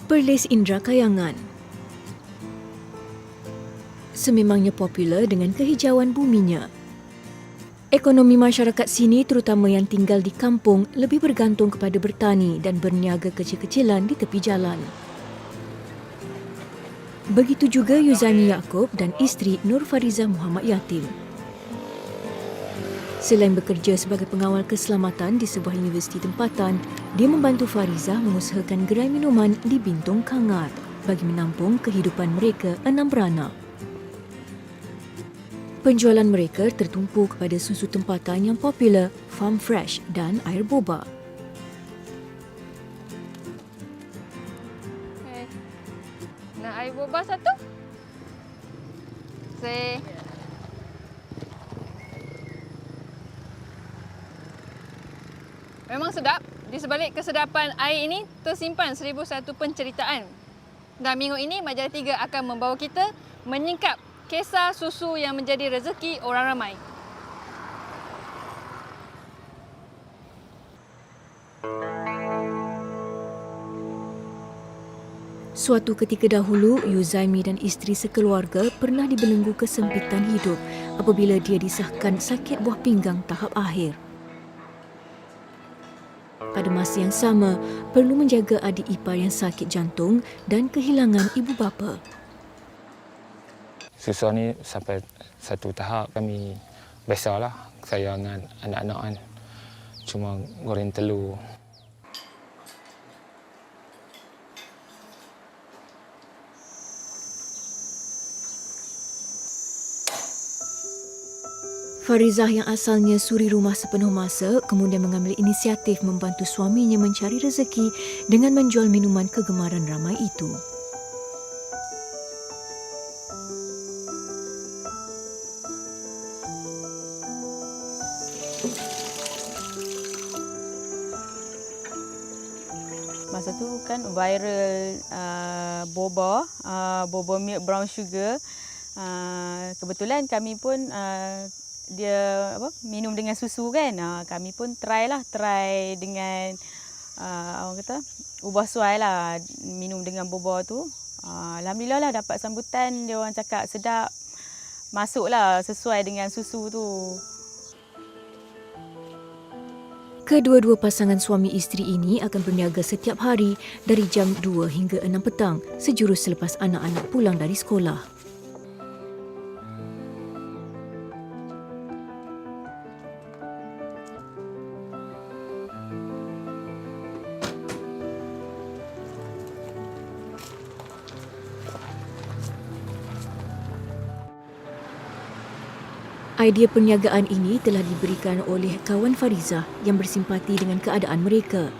Perlis Indra Kayangan. Sememangnya popular dengan kehijauan buminya. Ekonomi masyarakat sini terutama yang tinggal di kampung lebih bergantung kepada bertani dan berniaga kecil-kecilan di tepi jalan. Begitu juga Yuzaimi Yaakob dan isteri Nur Fariza Muhammad Yatim. Selain bekerja sebagai pengawal keselamatan di sebuah universiti tempatan, dia membantu Fariza mengusahakan gerai minuman di Bintong Kangar bagi menampung kehidupan mereka 6 beranak. Penjualan mereka tertumpu kepada susu tempatan yang popular, Farm Fresh dan air boba. Nak air boba satu? Memang sedap. Di sebalik kesedapan air ini tersimpan 1001 penceritaan. Dan minggu ini Majalah 3 akan membawa kita menyingkap kisah susu yang menjadi rezeki orang ramai. Suatu ketika dahulu, Yuzaimi dan isteri sekeluarga pernah dibelenggu kesempitan hidup apabila dia disahkan sakit buah pinggang tahap akhir. Pada masa yang sama, perlu menjaga adik ipar yang sakit jantung dan kehilangan ibu bapa. Susah ni sampai satu tahap kami biasalah saya dengan anak-anak kan. Cuma goreng telur. Farizah yang asalnya suri rumah sepenuh masa kemudian mengambil inisiatif membantu suaminya mencari rezeki dengan menjual minuman kegemaran ramai itu. Masa tu kan viral boba milk brown sugar. Kebetulan kami pun dia minum dengan susu kan. Kami pun try dengan orang kata ubah suai lah minum dengan boba tu. Alhamdulillah lah dapat sambutan, dia orang cakap sedap. Masuklah sesuai dengan susu tu. Kedua-dua pasangan suami isteri ini akan berniaga setiap hari dari jam 2 hingga 6 petang, sejurus selepas anak-anak pulang dari sekolah. Idea perniagaan ini telah diberikan oleh kawan Farizah yang bersimpati dengan keadaan mereka.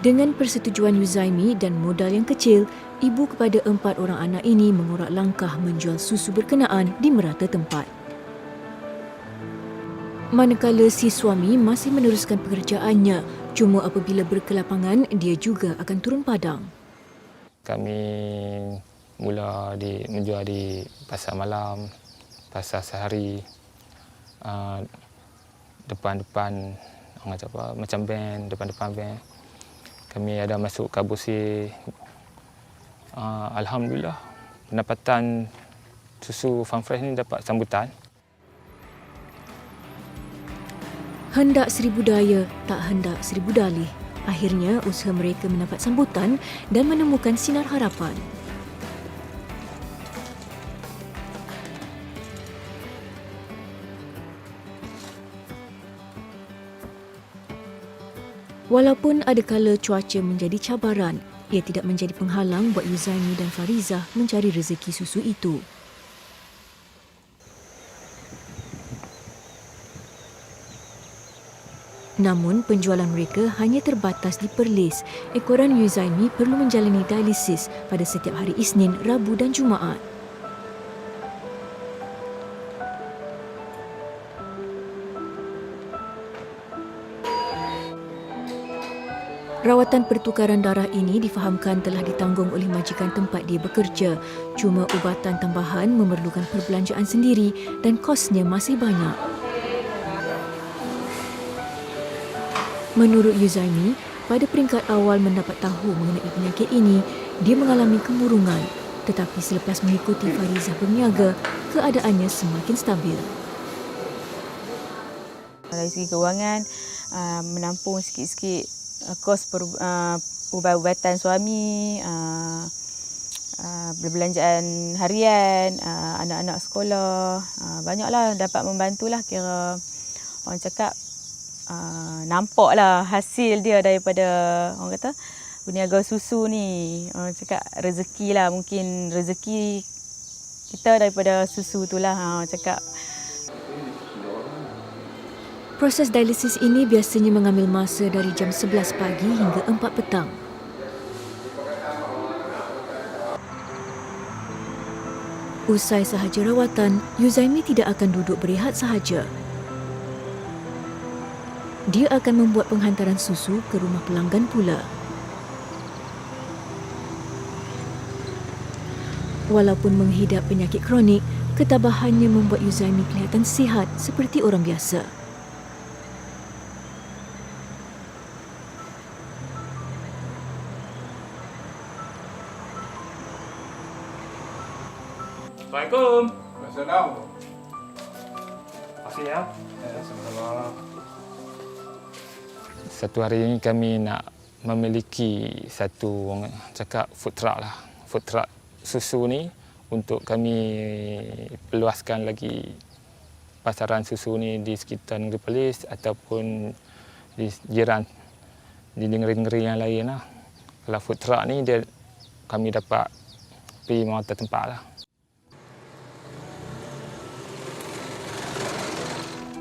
Dengan persetujuan Yuzaimi dan modal yang kecil, ibu kepada 4 orang anak ini mengorak langkah menjual susu berkenaan di merata tempat. Manakala si suami masih meneruskan pekerjaannya, cuma apabila berkelapangan, dia juga akan turun padang. Kami mula menjual di pasar malam, pasar sehari, depan-depan orang kata apa, macam band, depan-depan band. Kami ada masuk kabusi. Alhamdulillah, pendapatan susu Farm Fresh ni dapat sambutan. Hendak seribu daya, tak hendak seribu dalih. Akhirnya, usaha mereka mendapat sambutan dan menemukan sinar harapan. Walaupun ada kala cuaca menjadi cabaran, ia tidak menjadi penghalang buat Yuzaimi dan Farizah mencari rezeki susu itu. Namun, penjualan mereka hanya terbatas di Perlis. Ekoran Yuzaimi perlu menjalani dialisis pada setiap hari Isnin, Rabu dan Jumaat. Rawatan pertukaran darah ini difahamkan telah ditanggung oleh majikan tempat dia bekerja. Cuma ubatan tambahan memerlukan perbelanjaan sendiri dan kosnya masih banyak. Menurut Yuzaimi, pada peringkat awal mendapat tahu mengenai penyakit ini, dia mengalami kemurungan. Tetapi selepas mengikuti Farizah berniaga, keadaannya semakin stabil. Dari segi kewangan, menampung sikit-sikit kos ubat-ubatan suami, perbelanjaan harian, anak-anak sekolah. Banyaklah dapat membantulah, kira orang cakap nampaklah hasil dia daripada orang kata berniaga susu ni. Orang cakap rezeki lah, mungkin rezeki kita daripada susu tu lah. Orang cakap. Proses dialisis ini biasanya mengambil masa dari jam 11 pagi hingga 4 petang. Usai sahaja rawatan, Yuzaimi tidak akan duduk berehat sahaja. Dia akan membuat penghantaran susu ke rumah pelanggan pula. Walaupun menghidap penyakit kronik, ketabahannya membuat Yuzaimi kelihatan sihat seperti orang biasa. Assalamualaikum. Assalamualaikum. Terima kasih ya. Sama-sama. Satu hari ini kami nak memiliki satu orang cakap food truck lah. Food truck susu ni untuk kami peluaskan lagi pasaran susu ni di sekitar Negeri Perlis ataupun di jiran, di negeri-negeri yang lain lah. Kalau food truck ni kami dapat pergi mata tempat lah.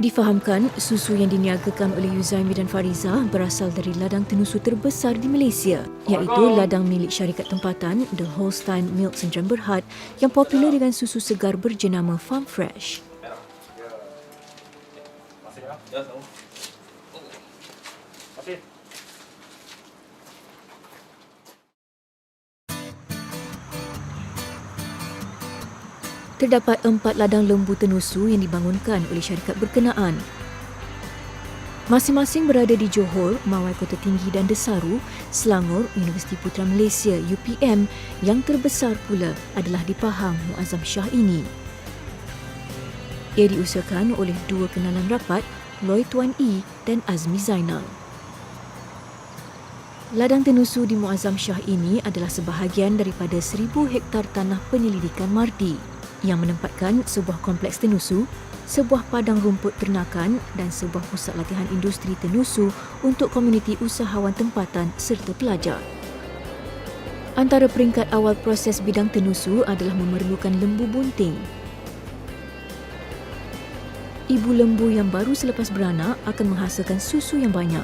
Difahamkan, susu yang diniagakan oleh Yuzaimi dan Farizah berasal dari ladang tenusu terbesar di Malaysia, iaitu ladang milik syarikat tempatan The Holstein Milks Sdn Bhd yang popular dengan susu segar berjenama Farm Fresh. Terdapat 4 ladang lembu tenusu yang dibangunkan oleh syarikat berkenaan. Masing-masing berada di Johor, Mawai Kota Tinggi dan Desaru, Selangor, Universiti Putra Malaysia UPM yang terbesar pula adalah di Pahang Muazzam Shah ini. Ia diusahakan oleh 2 kenalan rapat, Loy Tuan E dan Azmi Zainal. Ladang tenusu di Muazzam Shah ini adalah sebahagian daripada 1,000 hektar tanah penyelidikan Mardi yang menempatkan sebuah kompleks tenusu, sebuah padang rumput ternakan dan sebuah pusat latihan industri tenusu untuk komuniti usahawan tempatan serta pelajar. Antara peringkat awal proses bidang tenusu adalah memerlukan lembu bunting. Ibu lembu yang baru selepas beranak akan menghasilkan susu yang banyak.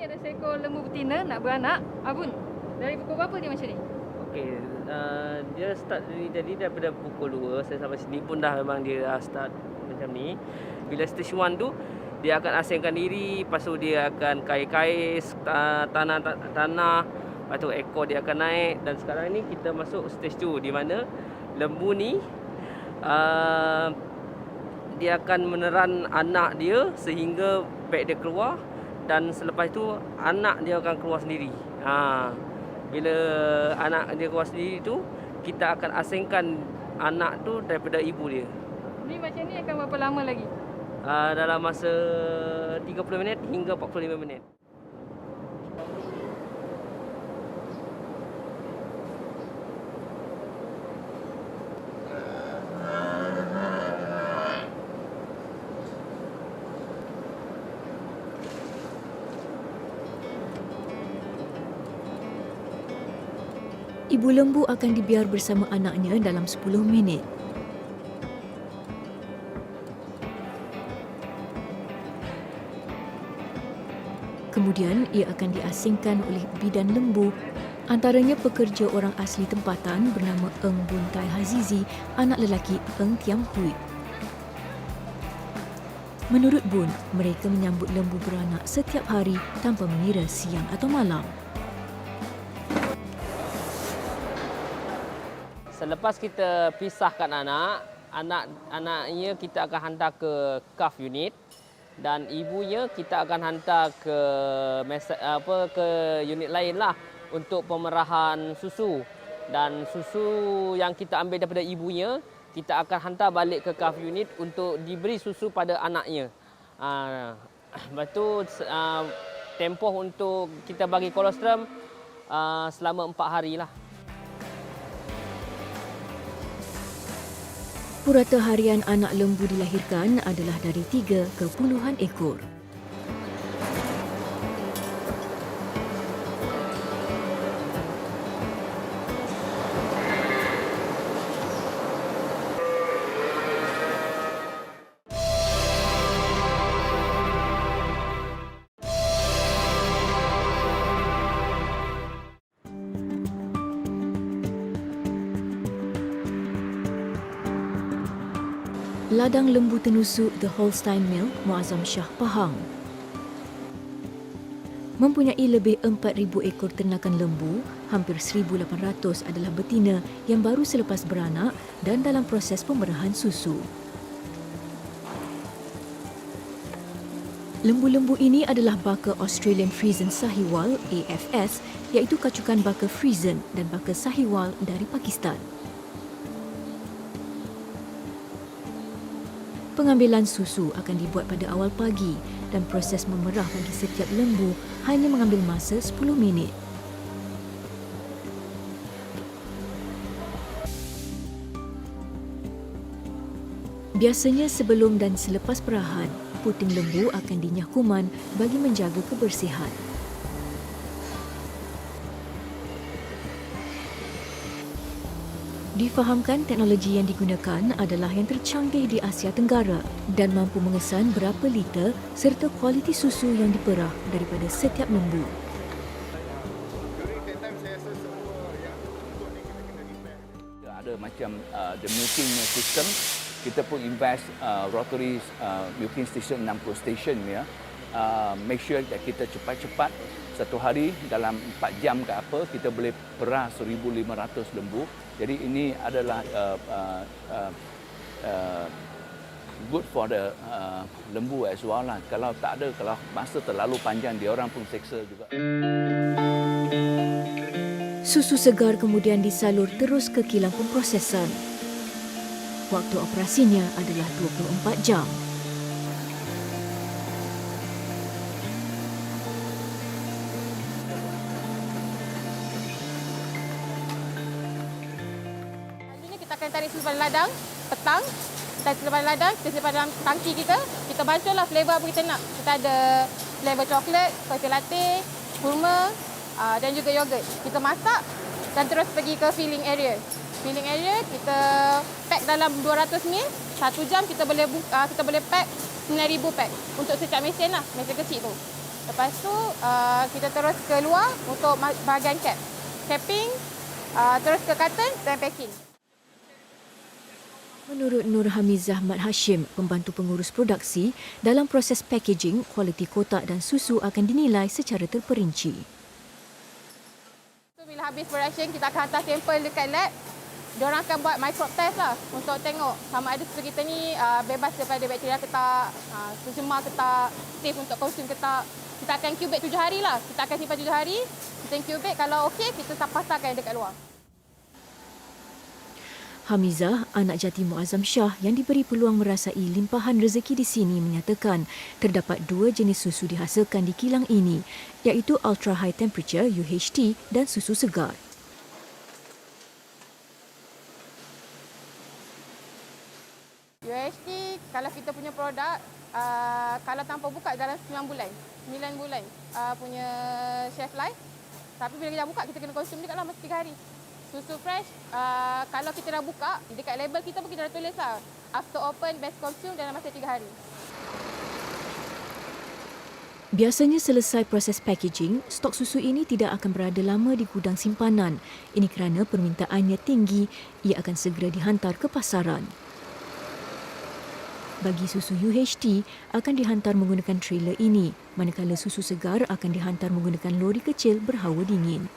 Ada seekor lembu betina nak beranak. Abun, dari pukul berapa dia macam ni? Okey, dia start daripada pukul 2 saya sampai sini pun dah memang dia start macam ni. Bila stage 1 tu dia akan asingkan diri, lepas tu dia akan kais-kais tanah, lepas tu ekor dia akan naik dan sekarang ni kita masuk stage 2 di mana lembu ni dia akan meneran anak dia sehingga beg dia keluar. Dan selepas itu anak dia akan keluar sendiri. Bila anak dia keluar sendiri tu, kita akan asingkan anak tu daripada ibu dia. Ni macam ni akan berapa lama lagi? Dalam masa 30 minit hingga 45 minit. Ibu lembu akan dibiar bersama anaknya dalam 10 minit. Kemudian ia akan diasingkan oleh bidan lembu, antaranya pekerja orang asli tempatan bernama Eng Buntai Hazizi, anak lelaki Eng Tiam Hui. Menurut Bun, mereka menyambut lembu beranak setiap hari tanpa mengira siang atau malam. Selepas kita pisahkan anaknya kita akan hantar ke calf unit dan ibunya kita akan hantar ke unit lain lah untuk pemerahan susu. Dan susu yang kita ambil daripada ibunya, kita akan hantar balik ke calf unit untuk diberi susu pada anaknya. Lepas tu tempoh untuk kita bagi kolostrum selama 4 hari lah. Purata harian anak lembu dilahirkan adalah dari 3 ke puluhan ekor. Ladang lembu tenusuk The Holstein Mill, Muazzam Shah Pahang, mempunyai lebih 4,000 ekor ternakan lembu. Hampir 1,800 adalah betina yang baru selepas beranak dan dalam proses pemerahan susu. Lembu-lembu ini adalah baka Australian Friesian Sahiwal AFS, iaitu kacukan baka Friesian dan baka Sahiwal dari Pakistan. Pengambilan susu akan dibuat pada awal pagi dan proses memerah bagi setiap lembu hanya mengambil masa 10 minit. Biasanya sebelum dan selepas perahan, puting lembu akan dinyah kuman bagi menjaga kebersihan. Difahamkan teknologi yang digunakan adalah yang tercanggih di Asia Tenggara dan mampu mengesan berapa liter serta kualiti susu yang diperah daripada setiap lembu. Ada macam the milking system, kita pun invest rotary milking station 60 station ya. Make sure that kita cepat-cepat satu hari dalam 4 jam ke apa kita boleh perah 1,500 lembu. Jadi ini adalah good for the lembu as well lah. Kalau tak ada, kalau masa terlalu panjang, dia orang pun seksa juga. Susu segar kemudian disalur terus ke kilang pemprosesan. Waktu operasinya adalah 24 jam. Akan tarik susu pada ladang petang, tarik susu pada ladang, kita simpan dalam tangki kita. Kita banculah flavor apa kita nak. Kita ada flavor coklat, coffee latte, kurma dan juga yogurt. Kita masak dan terus pergi ke filling area. Filling area kita pack dalam 200 ml. 1 jam kita boleh pack 9,000 pack untuk setiap mesin lah, mesin kecil tu. Lepas tu kita terus keluar untuk bahagian cap. Capping, terus ke carton dan packing. Menurut Nur Hamizah Mat Hashim, pembantu pengurus produksi, dalam proses packaging, kualiti kotak dan susu akan dinilai secara terperinci. Bila habis production, kita akan hantar sampel dekat lab. Diorang akan buat microbe test lah untuk tengok sama ada susu kita ni bebas daripada bakteria ke tak, tercemar ke tak, safe untuk konsum ke tak. Kita akan incubate 7 hari lah. Kita akan simpan 7 hari, kita incubate. Kalau okey, kita pasarkan dekat luar. Hamizah, anak jati Muazzam Shah yang diberi peluang merasai limpahan rezeki di sini menyatakan terdapat 2 jenis susu dihasilkan di kilang ini, iaitu Ultra High Temperature UHT dan susu segar. UHT, kalau kita punya produk, kalau tanpa buka dalam 9 bulan punya shelf life. Tapi bila kita buka, kita kena konsum juga dalam masa 3 hari. Susu fresh, kalau kita dah buka, dekat label kita pun kita dah tulis lah. After open, best consume dalam masa 3 hari. Biasanya selesai proses packaging, stok susu ini tidak akan berada lama di gudang simpanan. Ini kerana permintaannya tinggi, ia akan segera dihantar ke pasaran. Bagi susu UHT akan dihantar menggunakan trailer ini, manakala susu segar akan dihantar menggunakan lori kecil berhawa dingin.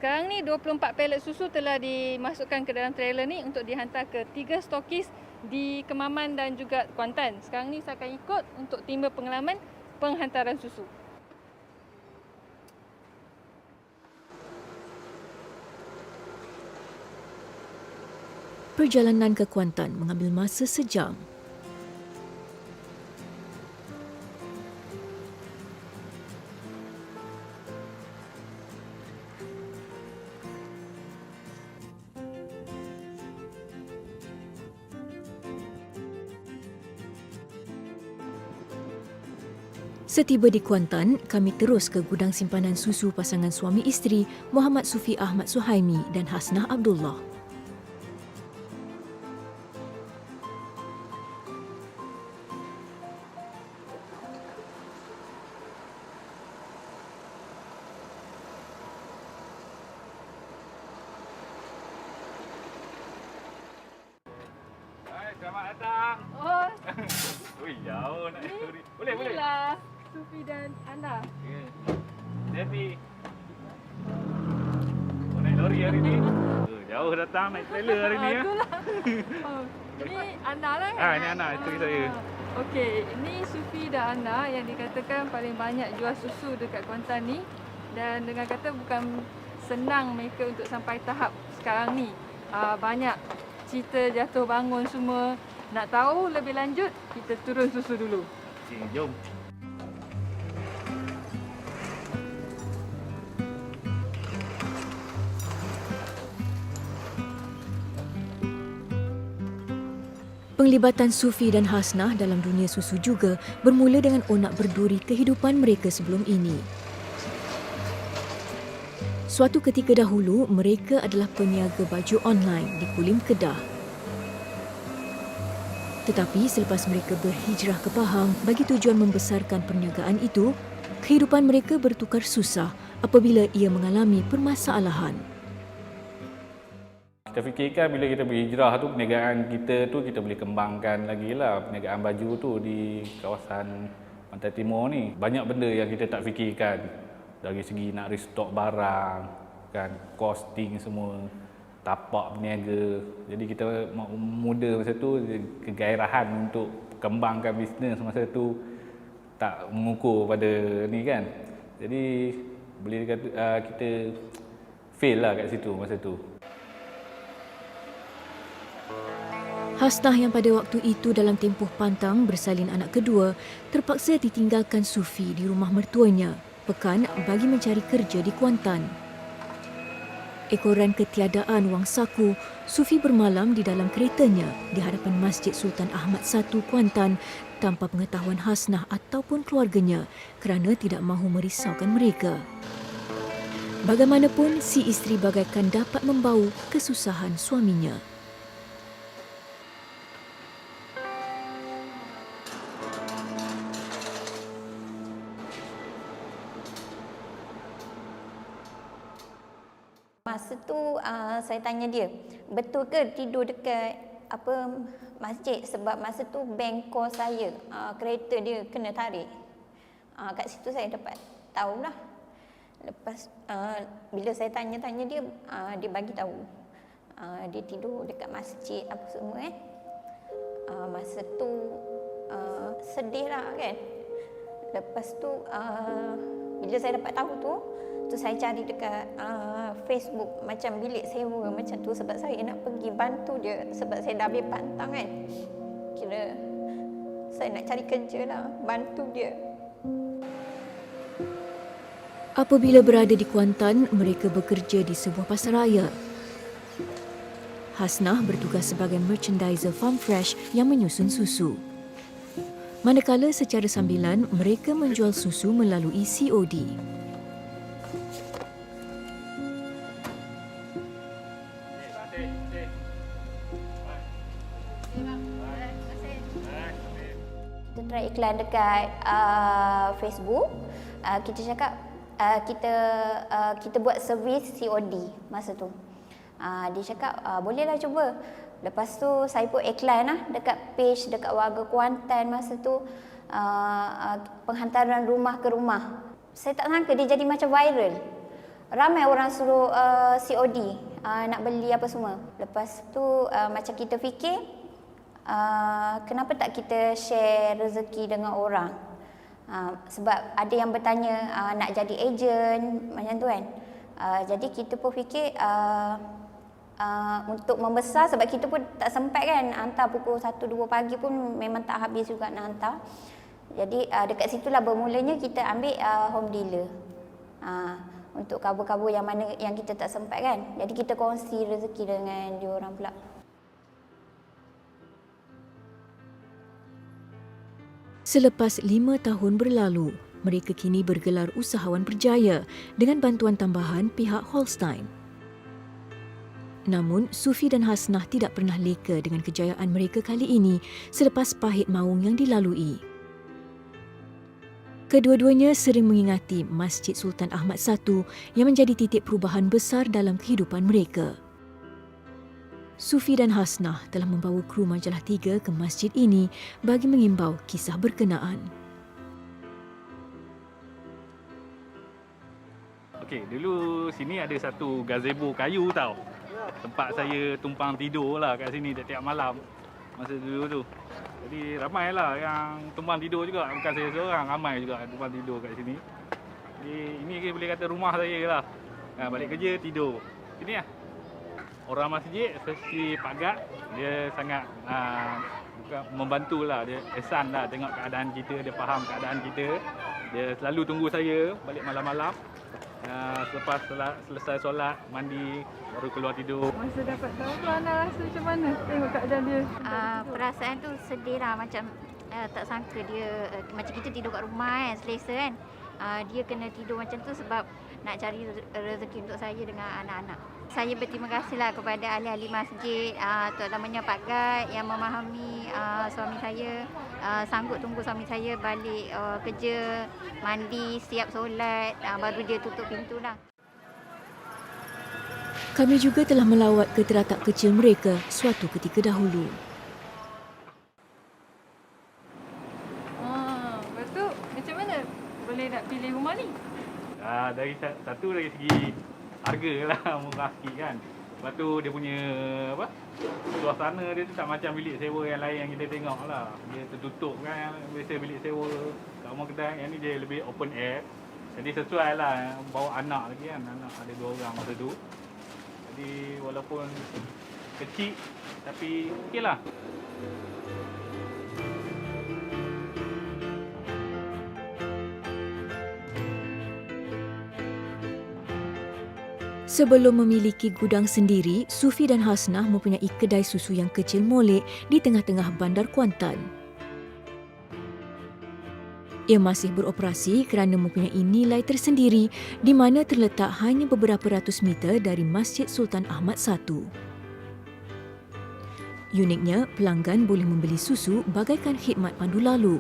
Sekarang ni 24 pelet susu telah dimasukkan ke dalam trailer ni untuk dihantar ke 3 stokis di Kemaman dan juga Kuantan. Sekarang ni saya akan ikut untuk timba pengalaman penghantaran susu. Perjalanan ke Kuantan mengambil masa sejam. Setiba di Kuantan, kami terus ke gudang simpanan susu pasangan suami isteri Muhammad Sufi Ahmad Suhaimi dan Hasnah Abdullah. Hai, selamat datang. Oh, Ui, jauh nak story. Boleh, boleh. inilah Sufi dan Ana. Jadi. Oh, naik lori hari ni. Jauh datang naik trailer hari ni ya. Itulah. Oh, ini Ana lah kan? Ini Ana, isteri saya. Okey, ini Sufi dan Ana yang dikatakan paling banyak jual susu dekat Kuantan ni. Dan dengan kata bukan senang mereka untuk sampai tahap sekarang ni. Banyak cerita jatuh bangun semua. Nak tahu lebih lanjut, kita turun susu dulu. Jom. Penglibatan Sufi dan Hasnah dalam dunia susu juga bermula dengan onak berduri kehidupan mereka sebelum ini. Suatu ketika dahulu, mereka adalah peniaga baju online di Kulim, Kedah. Tetapi selepas mereka berhijrah ke Pahang bagi tujuan membesarkan perniagaan itu, kehidupan mereka bertukar susah apabila ia mengalami permasalahan. Kita fikirkan bila kita berhijrah tu, perniagaan kita tu kita boleh kembangkan lagi lah. Perniagaan baju tu di kawasan Pantai Timur ni. Banyak benda yang kita tak fikirkan. Dari segi nak restock barang, kan, costing semua, tapak berniaga. Jadi kita muda masa tu, kegairahan untuk kembangkan bisnes masa tu tak mengukur pada ni kan. Jadi boleh dikata kita fail lah kat situ masa tu. Hasnah yang pada waktu itu dalam tempoh pantang bersalin anak kedua, terpaksa ditinggalkan Sufi di rumah mertuanya, Pekan, bagi mencari kerja di Kuantan. Ekoran ketiadaan wang saku, Sufi bermalam di dalam keretanya di hadapan Masjid Sultan Ahmad I, Kuantan tanpa pengetahuan Hasnah ataupun keluarganya kerana tidak mahu merisaukan mereka. Bagaimanapun, si isteri bagaikan dapat membau kesusahan suaminya. Masa tu saya tanya dia, betul ke tidur dekat masjid, sebab masa tu bengkor saya, kereta dia kena tarik. Kat situ saya dapat tahulah. Lepas bila saya tanya-tanya dia, dia bagi tahu dia tidur dekat masjid apa semua kan. Masa tu sedih lah kan. Lepas tu bila saya dapat tahu tu saya cari dekat Facebook macam bilik sewa macam tu, sebab saya nak pergi bantu dia, sebab saya dah habis pantang kan. Kira saya nak cari kerja lah, bantu dia. Apabila berada di Kuantan, mereka bekerja di sebuah pasaraya. Hasnah bertugas sebagai merchandiser Farm Fresh yang menyusun susu. Manakala secara sambilan, mereka menjual susu melalui COD. Kita try iklan dekat Facebook. Kita cakap kita buat servis COD masa tu. Dia cakap bolehlah cuba. Lepas tu saya pun iklan lah dekat page dekat warga Kuantan masa tu, penghantaran rumah ke rumah. Saya tak sangka dia jadi macam viral. ramai orang suruh COD, nak beli apa semua. Lepas tu macam kita fikir, kenapa tak kita share rezeki dengan orang. Sebab ada yang bertanya nak jadi ejen macam tu kan. Jadi kita pun fikir untuk membesar, sebab kita pun tak sempat kan hantar pukul 1-2 pagi pun memang tak habis juga nak hantar. Jadi dekat situlah bermulanya kita ambil home dealer. Untuk kabur-kabur yang mana yang kita tak sempat kan. Jadi kita kongsi rezeki dengan diorang pula. Selepas 5 tahun berlalu, mereka kini bergelar usahawan berjaya dengan bantuan tambahan pihak Holstein. Namun, Sufi dan Hasnah tidak pernah leka dengan kejayaan mereka kali ini selepas pahit maung yang dilalui. Kedua-duanya sering mengingati Masjid Sultan Ahmad I yang menjadi titik perubahan besar dalam kehidupan mereka. Sufi dan Hasnah telah membawa kru Majalah 3 ke masjid ini bagi mengimbau kisah berkenaan. Okey, dulu sini ada satu gazebo kayu tau. Tempat saya tumpang tidur lah kat sini tiap-tiap malam masa dulu tu. Jadi ramailah yang tumpang tidur juga, bukan saya seorang, ramai juga tumpang tidur kat sini. Jadi ini boleh kata rumah saya lah. Balik kerja tidur. Sini lah. Orang masjid, especially Pak Gad, dia sangat bukan membantulah, dia ihsan lah tengok keadaan kita, dia faham keadaan kita. Dia selalu tunggu saya balik malam-malam. Selepas selesai solat, mandi, baru keluar tidur. Masa dapat tahu tu Ana rasa macam mana tengok keadaan dia? Perasaan tu sedih lah, macam tak sangka dia macam kita tidur kat rumah kan, selesa kan. Dia kena tidur macam tu sebab nak cari rezeki untuk saya dengan anak-anak. Saya berterima kasihlah kepada ahli-ahli masjid, terutamanya Pak Gad yang memahami suami saya, sanggup tunggu suami saya balik kerja, mandi, siap solat, baru dia tutup pintu lah. Kami juga telah melawat ke teratak kecil mereka suatu ketika dahulu. Lepas tu macam mana boleh nak pilih rumah ni? Dari segi harga lah, murah sikit kan. Lepas tu dia punya suasana dia tu tak macam bilik sewa yang lain yang kita tengok lah. Dia tertutup kan, biasa bilik sewa kat rumah kedai. Yang ni dia lebih open air. Jadi sesuai lah, bawa anak lagi kan. Anak ada 2 orang masa tu. Jadi walaupun kecil tapi okey lah. Sebelum memiliki gudang sendiri, Sufi dan Hasnah mempunyai kedai susu yang kecil molek di tengah-tengah bandar Kuantan. Ia masih beroperasi kerana mempunyai nilai tersendiri di mana terletak hanya beberapa ratus meter dari Masjid Sultan Ahmad I. Uniknya, pelanggan boleh membeli susu bagaikan khidmat pandu lalu.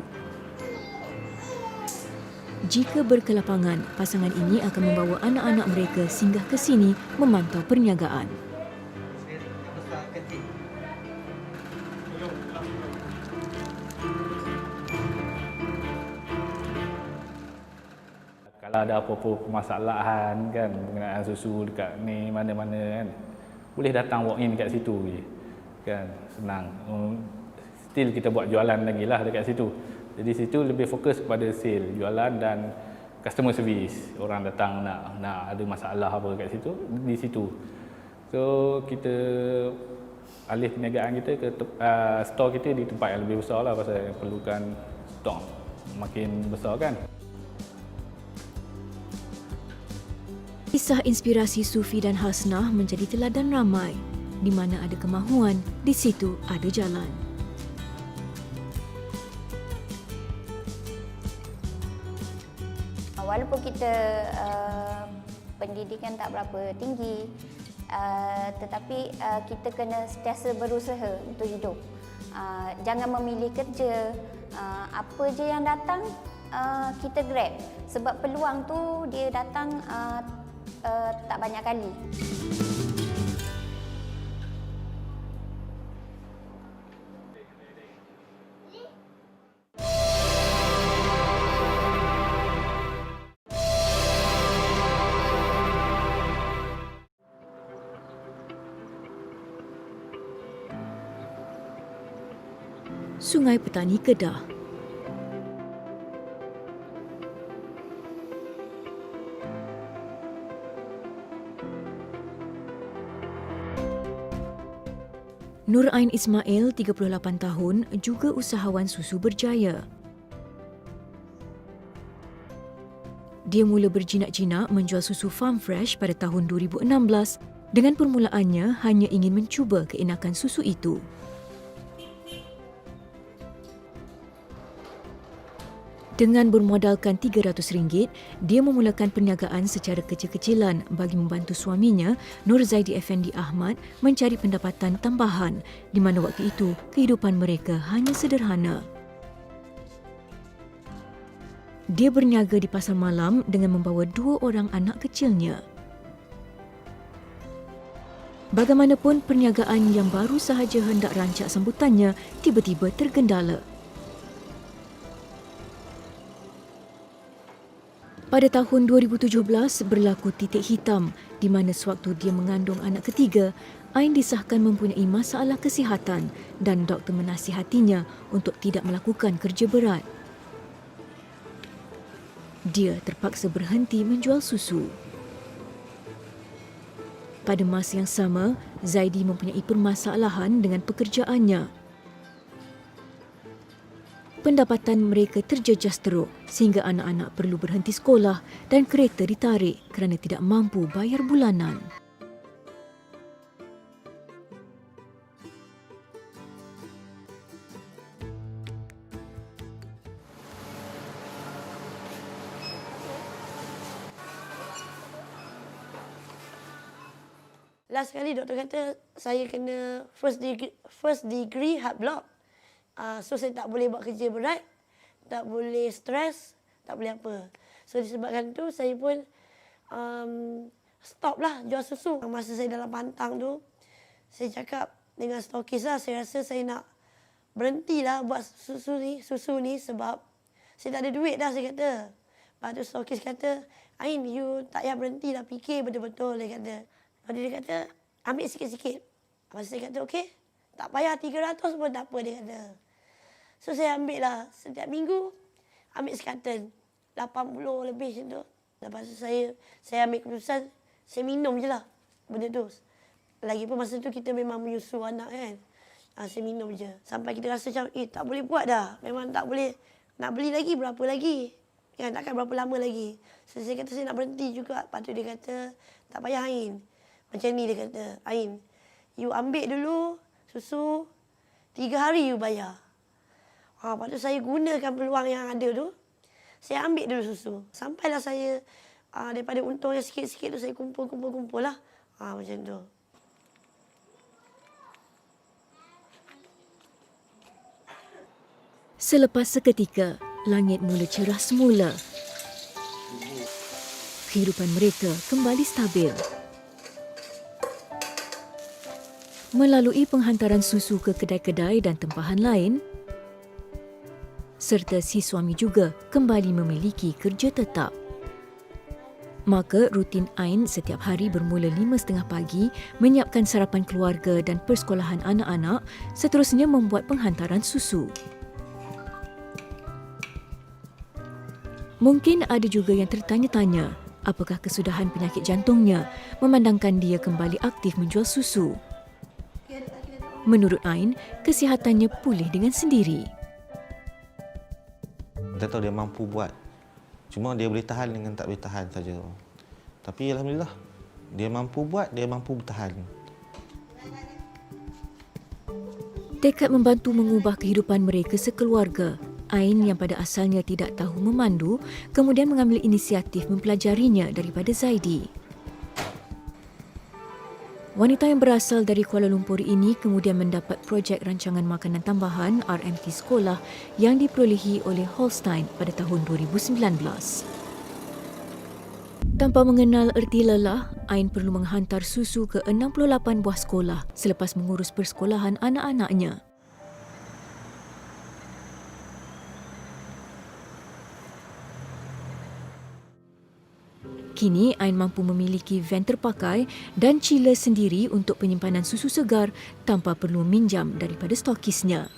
Jika berkelapangan, pasangan ini akan membawa anak-anak mereka singgah ke sini memantau perniagaan. Kalau ada apa-apa permasalahan kan mengenai susu dekat ni mana-mana kan, boleh datang walk in dekat situ je. Kan senang. Still kita buat jualan lagi lah dekat situ. Jadi situ lebih fokus kepada sale, jualan dan customer service. Orang datang nak ada masalah apa kat situ, di situ. So kita alih perniagaan kita ke store kita di tempat yang lebih besar lah, pasal perlukan stok makin besar kan. Kisah inspirasi Sufi dan Hasnah menjadi teladan ramai. Di mana ada kemahuan, di situ ada jalan. Walaupun kita pendidikan tak berapa tinggi, tetapi kita kena sentiasa berusaha untuk hidup. Jangan memilih kerja, apa je yang datang kita grab. Sebab peluang tu dia datang tak banyak kali. Sungai Petani Kedah. Nur Ain Ismail, 38 tahun, juga usahawan susu berjaya. Dia mula berjinak-jinak menjual susu Farm Fresh pada tahun 2016 dengan permulaannya hanya ingin mencuba keenakan susu itu. Dengan bermodalkan RM300, dia memulakan perniagaan secara kecil-kecilan bagi membantu suaminya, Nur Zaidi Effendi Ahmad, mencari pendapatan tambahan di mana waktu itu kehidupan mereka hanya sederhana. Dia berniaga di pasar malam dengan membawa 2 orang anak kecilnya. Bagaimanapun, perniagaan yang baru sahaja hendak rancak sambutannya tiba-tiba tergendala. Pada tahun 2017 berlaku titik hitam di mana sewaktu dia mengandung anak ketiga, Ain disahkan mempunyai masalah kesihatan dan doktor menasihatinya untuk tidak melakukan kerja berat. Dia terpaksa berhenti menjual susu. Pada masa yang sama, Zaidi mempunyai permasalahan dengan pekerjaannya. Pendapatan mereka terjejas teruk sehingga anak-anak perlu berhenti sekolah dan kereta ditarik kerana tidak mampu bayar bulanan. Last kali doktor kata saya kena first degree heart block. So saya tak boleh buat kerja berat, tak boleh stres, tak boleh apa. So disebabkan tu saya pun stop lah jual susu. Masa saya dalam pantang tu, saya cakap dengan stokis lah, saya rasa saya nak berhentilah buat susu ni sebab saya tak ada duit dah, saya kata. Lepas tu stokis kata, Ain, you tak payah berhenti lah, fikir betul-betul, dia kata. Lepas tu dia kata, ambil sikit-sikit. Lepas saya kata, okey, tak payah 300 pun tak apa, dia kata. So saya ambil lah setiap minggu, ambil sekarton 80 lebih macam tu. Lepas tu saya ambil keputusan, saya minum je lah benda tu. Lagipun masa tu kita memang menyusu anak kan. Saya minum je. Sampai kita rasa macam, tak boleh buat dah. Memang tak boleh. Nak beli lagi berapa lagi? Kan, takkan berapa lama lagi. So saya kata saya nak berhenti juga. Lepas tu dia kata, tak payah Ain. Macam ni dia kata, Ain, you ambil dulu susu, 3 hari you bayar. Lepas tu saya gunakan peluang yang ada tu, saya ambil dulu susu. Sampailah saya, daripada untung yang sikit-sikit tu, saya kumpul lah. Macam tu. Selepas seketika, langit mula cerah semula. Kehidupan mereka kembali stabil. Melalui penghantaran susu ke kedai-kedai dan tempahan lain, serta si suami juga kembali memiliki kerja tetap. Maka rutin Ain setiap hari bermula 5.30 pagi menyiapkan sarapan keluarga dan persekolahan anak-anak, seterusnya membuat penghantaran susu. Mungkin ada juga yang tertanya-tanya apakah kesudahan penyakit jantungnya memandangkan dia kembali aktif menjual susu. Menurut Ain, kesihatannya pulih dengan sendiri. Kita tahu dia mampu buat. Cuma dia boleh tahan dengan tak boleh tahan saja. Tapi alhamdulillah, dia mampu buat, dia mampu bertahan. Tekad membantu mengubah kehidupan mereka sekeluarga, Ain yang pada asalnya tidak tahu memandu, kemudian mengambil inisiatif mempelajarinya daripada Zaidi. Wanita yang berasal dari Kuala Lumpur ini kemudian mendapat projek rancangan makanan tambahan RMT sekolah yang diperolehi oleh Holstein pada tahun 2019. Tanpa mengenal erti lelah, Ain perlu menghantar susu ke 68 buah sekolah selepas mengurus persekolahan anak-anaknya. Kini, Ain mampu memiliki van terpakai dan chiller sendiri untuk penyimpanan susu segar tanpa perlu minjam daripada stokisnya.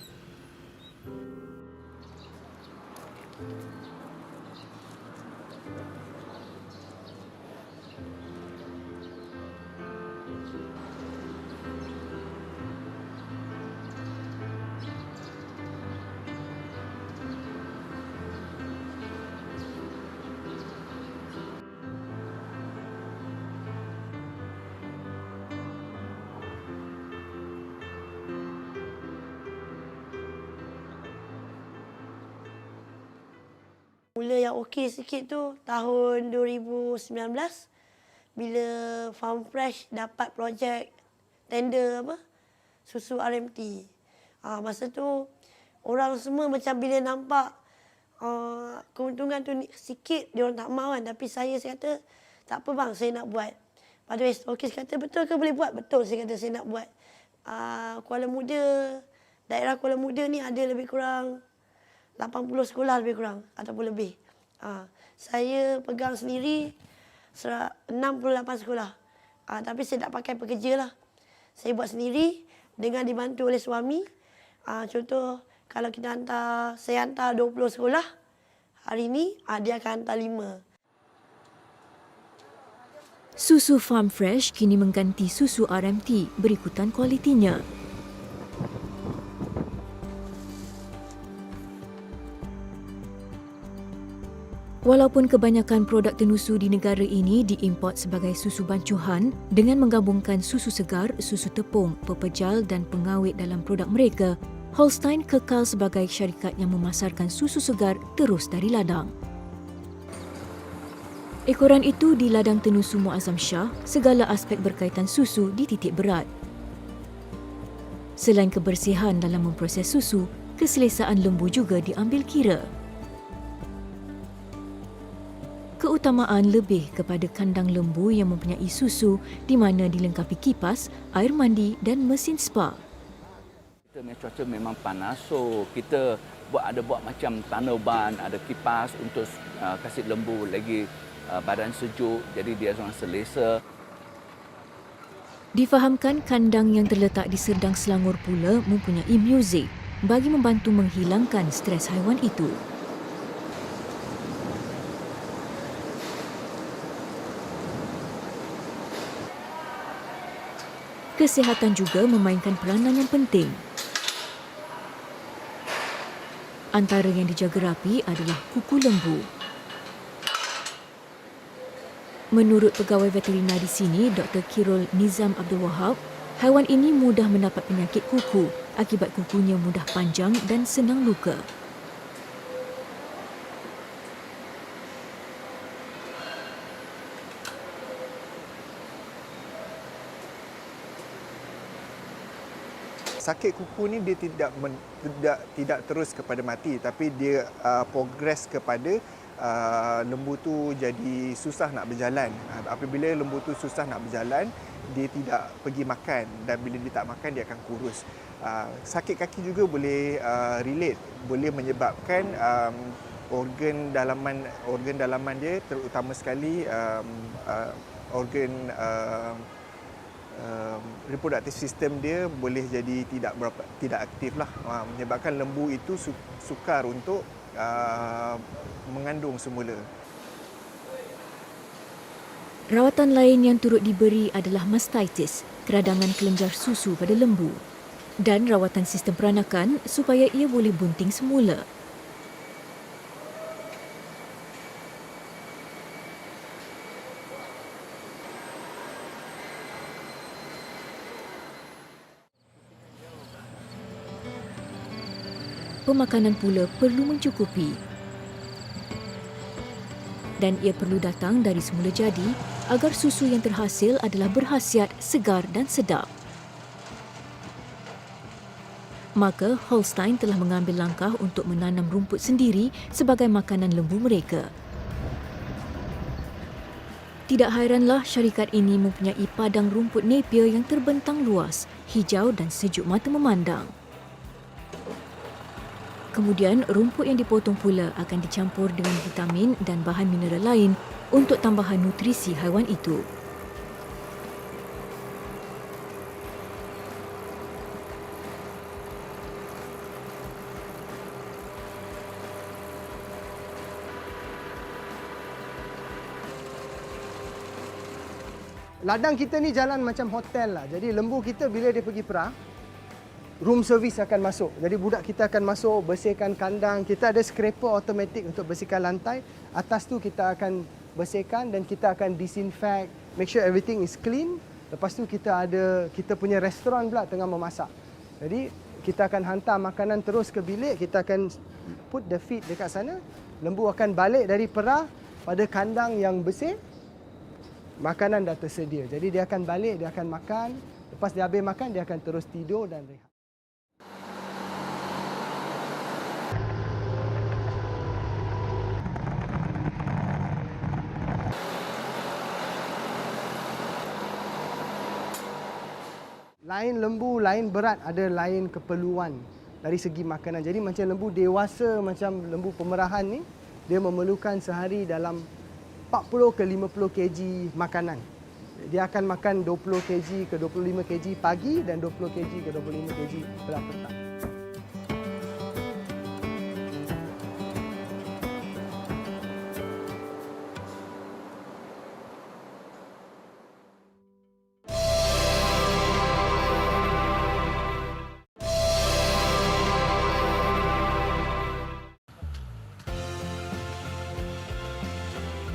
Mula yang okey sikit tu tahun 2019 bila Farm Fresh dapat projek tender susu RMT. Masa tu orang semua macam bila nampak keuntungan tu sikit dia orang tak mahu kan, tapi saya kata tak apa bang, saya nak buat. Pada stokis kata betul ke boleh buat? Betul, saya kata saya nak buat. Daerah Kuala Muda ni ada lebih kurang 80 sekolah lebih kurang ataupun lebih. Saya pegang sendiri 68 sekolah. Tapi saya tak pakai pekerja lah. Saya buat sendiri dengan dibantu oleh suami. Contoh kalau saya hantar 20 sekolah, hari ni dia akan hantar 5. Susu Farm Fresh kini mengganti susu RMT berikutan kualitinya. Walaupun kebanyakan produk tenusu di negara ini diimport sebagai susu bancuhan dengan menggabungkan susu segar, susu tepung, pepejal dan pengawet dalam produk mereka, Holstein kekal sebagai syarikat yang memasarkan susu segar terus dari ladang. Ekoran itu di ladang tenusu Muazzam Shah, segala aspek berkaitan susu dititik berat. Selain kebersihan dalam memproses susu, keselesaan lembu juga diambil kira. Keutamaan lebih kepada kandang lembu yang mempunyai susu di mana dilengkapi kipas, air mandi dan mesin spa. Kita punya cuaca memang panas, so kita buat macam tunnel ban, ada kipas untuk kasih lembu lagi badan sejuk, jadi dia orang selesa. Difahamkan kandang yang terletak di Serdang Selangor pula mempunyai muzik bagi membantu menghilangkan stres haiwan itu. Kesihatan juga memainkan peranan yang penting. Antara yang dijaga rapi adalah kuku lembu. Menurut pegawai veterina di sini, Dr. Kirul Nizam Abdul Wahab, haiwan ini mudah mendapat penyakit kuku akibat kukunya mudah panjang dan senang luka. Sakit kuku ni dia tidak terus kepada mati, tapi dia progres kepada lembu tu jadi susah nak berjalan. Apabila lembu tu susah nak berjalan, dia tidak pergi makan, dan bila dia tak makan dia akan kurus. Sakit kaki juga boleh relate, boleh menyebabkan organ dalaman dia, terutama sekali organ reproductive system dia boleh jadi tidak aktif lah, menyebabkan lembu itu sukar untuk mengandung semula. Rawatan lain yang turut diberi adalah mastitis, keradangan kelenjar susu pada lembu, dan rawatan sistem peranakan supaya ia boleh bunting semula. Pemakanan pula perlu mencukupi. Dan ia perlu datang dari semula jadi agar susu yang terhasil adalah berkhasiat, segar dan sedap. Maka Holstein telah mengambil langkah untuk menanam rumput sendiri sebagai makanan lembu mereka. Tidak hairanlah syarikat ini mempunyai padang rumput Napier yang terbentang luas, hijau dan sejuk mata memandang. Kemudian, rumput yang dipotong pula akan dicampur dengan vitamin dan bahan mineral lain untuk tambahan nutrisi haiwan itu. ladang kita ni jalan macam hotel lah. Jadi lembu kita bila dia pergi perah, room service akan masuk. Jadi budak kita akan masuk, bersihkan kandang. Kita ada scraper automatic untuk bersihkan lantai. Atas tu kita akan bersihkan dan kita akan disinfect, make sure everything is clean. Lepas tu kita punya restoran pula tengah memasak. Jadi kita akan hantar makanan terus ke bilik, kita akan put the feed dekat sana. Lembu akan balik dari perah pada kandang yang bersih. Makanan dah tersedia. Jadi dia akan balik, dia akan makan. Lepas dia habis makan, dia akan terus tidur dan rehat. Lain lembu, lain berat, ada lain keperluan dari segi makanan. Jadi macam lembu dewasa, macam lembu pemerahan ni, dia memerlukan sehari dalam 40 ke 50 kg makanan. Dia akan makan 20 kg ke 25 kg pagi dan 20 kg ke 25 kg petang.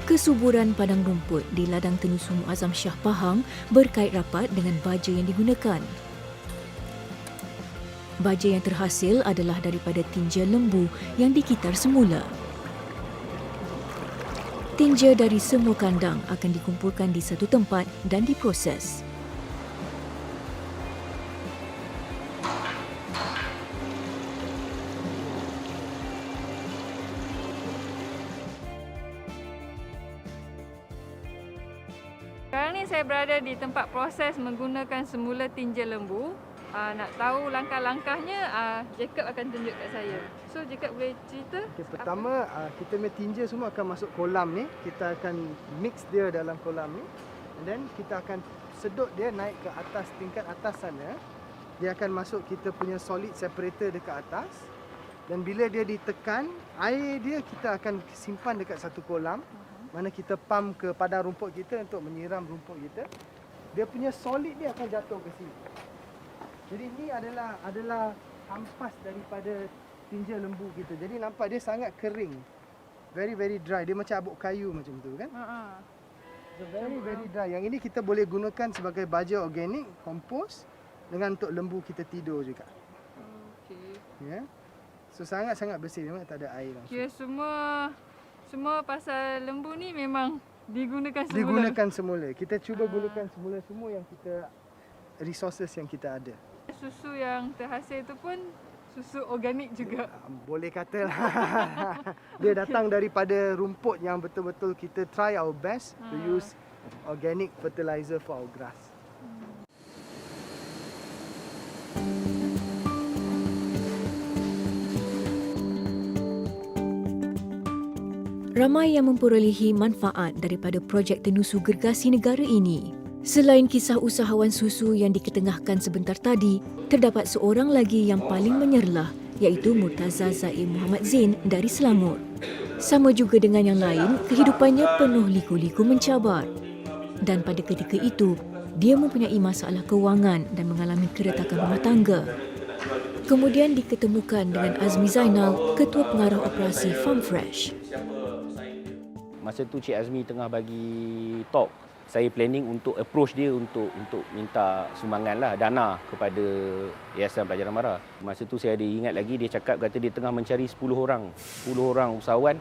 Kesuburan padang rumput di ladang Tenusu Muazzam Shah Pahang berkait rapat dengan baja yang digunakan. Baja yang terhasil adalah daripada tinja lembu yang dikitar semula. Tinja dari semua kandang akan dikumpulkan di satu tempat dan diproses. Sekarang ni saya berada di tempat proses menggunakan semula tinja lembu. Nak tahu langkah-langkahnya, Jacob akan tunjuk kat saya. So Jacob boleh cerita? Okay, pertama kita punya tinja semua akan masuk kolam ni. Kita akan mix dia dalam kolam ni. And then kita akan sedut dia naik ke atas, tingkat atas sana. Dia akan masuk kita punya solid separator dekat atas. Dan bila dia ditekan, air dia kita akan simpan dekat satu kolam. Mana kita pump ke padang rumput kita untuk menyiram rumput kita. Dia punya solid dia akan jatuh ke sini. Jadi ini adalah ampas daripada tinja lembu kita. Jadi nampak dia sangat kering. Very very dry. Dia macam abuk kayu macam tu kan? So very very dry. Yang ini kita boleh gunakan sebagai baja organik, kompos dengan untuk lembu kita tidur juga. Okey. Ya. Yeah. So sangat-sangat bersih, memang tak ada air langsung. Kira semua pasal lembu ni memang digunakan semula. Digunakan semula. Kita cuba gunakan semula yang kita resources yang kita ada. Susu yang terhasil tu pun susu organik juga. Boleh katalah. Dia datang daripada rumput yang betul-betul kita try our best to use organic fertilizer for our grass. Ramai yang memperolehi manfaat daripada projek Tenusu Gergasi Negara ini. Selain kisah usahawan susu yang diketengahkan sebentar tadi, terdapat seorang lagi yang paling menyerlah, iaitu Murtaza Zaim Muhammad Zain dari Selangor. Sama juga dengan yang lain, kehidupannya penuh liku-liku mencabar. Dan pada ketika itu, dia mempunyai masalah kewangan dan mengalami keretakan rumah tangga. Kemudian diketemukan dengan Azmi Zainal, Ketua Pengarah Operasi Farm Fresh. Masa tu Cik Azmi tengah bagi talk, saya planning untuk approach dia untuk minta sumbangan lah, dana kepada Yayasan Pelajaran Mara. Masa tu saya ada ingat lagi, dia cakap kata dia tengah mencari 10 orang usahawan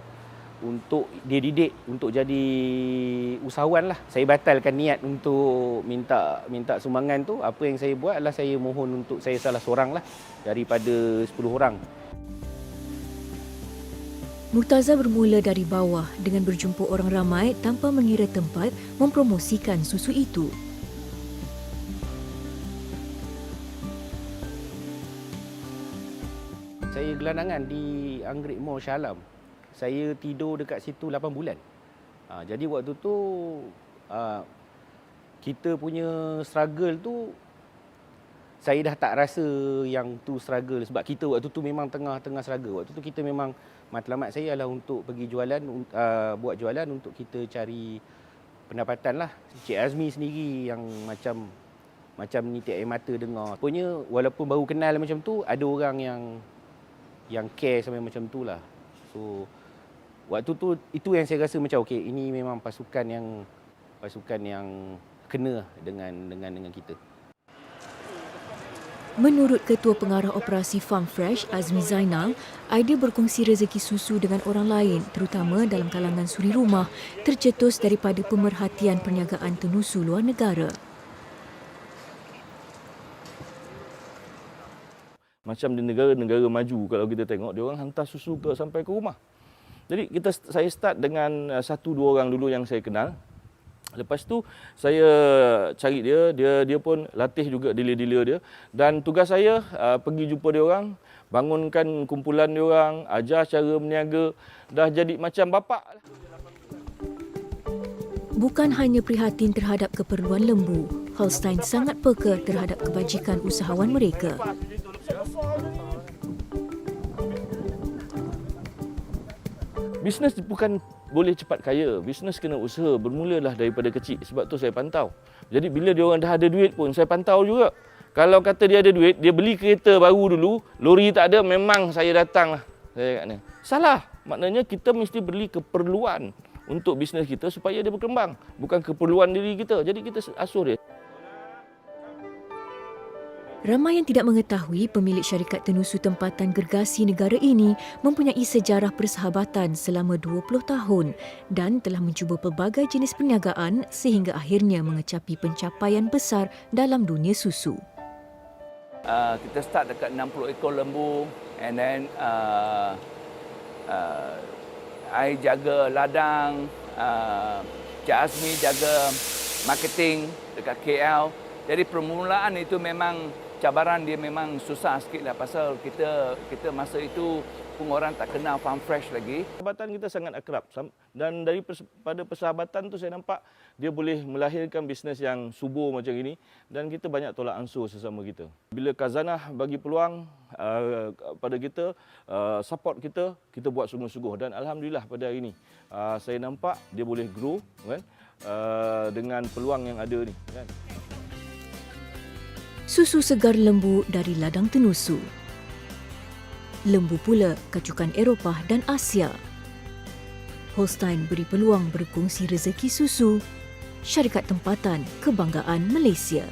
untuk dia didik untuk jadi usahawan lah. Saya batalkan niat untuk minta sumbangan tu. Apa yang saya buat adalah saya mohon untuk saya salah seorang lah daripada 10 orang. Murtaza bermula dari bawah dengan berjumpa orang ramai tanpa mengira tempat mempromosikan susu itu. Saya gelandangan di Anggrek Mall Shah Alam. Saya tidur dekat situ 8 bulan. Jadi waktu tu kita punya struggle tu, saya dah tak rasa yang tu struggle sebab kita waktu tu memang tengah struggle. Waktu tu kita memang matlamat saya adalah untuk pergi jualan, buat jualan untuk kita cari pendapatan lah. Cik Azmi sendiri yang macam nitik air mata dengar. Rupanya walaupun baru kenal macam tu, ada orang yang care sampai macam tu lah. So waktu tu itu yang saya rasa macam okey, ini memang pasukan yang kena dengan kita. Menurut Ketua Pengarah Operasi Farm Fresh, Azmi Zainal, idea berkongsi rezeki susu dengan orang lain, terutama dalam kalangan suri rumah, tercetus daripada pemerhatian perniagaan tenusu luar negara. Macam di negara-negara maju, kalau kita tengok, dia orang hantar susu sampai ke rumah. Jadi saya start dengan 1-2 orang dulu yang saya kenal. Lepas tu saya cari dia pun latih juga dealer-dealer dia, dan tugas saya pergi jumpa dia orang, bangunkan kumpulan dia orang, ajar cara berniaga, dah jadi macam bapa. Bukan hanya prihatin terhadap keperluan lembu, Holstein sangat peka terhadap kebajikan usahawan mereka. Bisnes bukan boleh cepat kaya. Bisnes kena usaha, bermulalah daripada kecil. Sebab tu saya pantau. Jadi bila dia orang dah ada duit pun, saya pantau juga. Kalau kata dia ada duit, dia beli kereta baru dulu, lori tak ada, memang saya datang lah. Saya kata, salah. Maknanya kita mesti beli keperluan untuk bisnes kita supaya dia berkembang. Bukan keperluan diri kita. Jadi kita asuh dia. Ramai yang tidak mengetahui pemilik syarikat tenusu tempatan gergasi negara ini mempunyai sejarah persahabatan selama 20 tahun dan telah mencuba pelbagai jenis perniagaan sehingga akhirnya mengecapi pencapaian besar dalam dunia susu. Kita start dekat 60 ekor lembu, and then I jaga ladang, Cik Azmi jaga marketing dekat KL. Jadi permulaan itu memang cabaran dia memang susah sikit lah, pasal kita masa itu pun orang tak kenal Farm Fresh lagi. Persahabatan kita sangat akrab, dan daripada persahabatan tu saya nampak dia boleh melahirkan bisnes yang subur macam ini, dan kita banyak tolak ansur sesama kita. Bila Khazanah bagi peluang pada kita, support kita buat sungguh-sungguh, dan alhamdulillah pada hari ini saya nampak dia boleh grow kan, dengan peluang yang ada ni kan. Susu segar lembu dari ladang tenusu. Lembu pula kacukan Eropah dan Asia. Holstein beri peluang berkongsi rezeki susu. Syarikat tempatan kebanggaan Malaysia.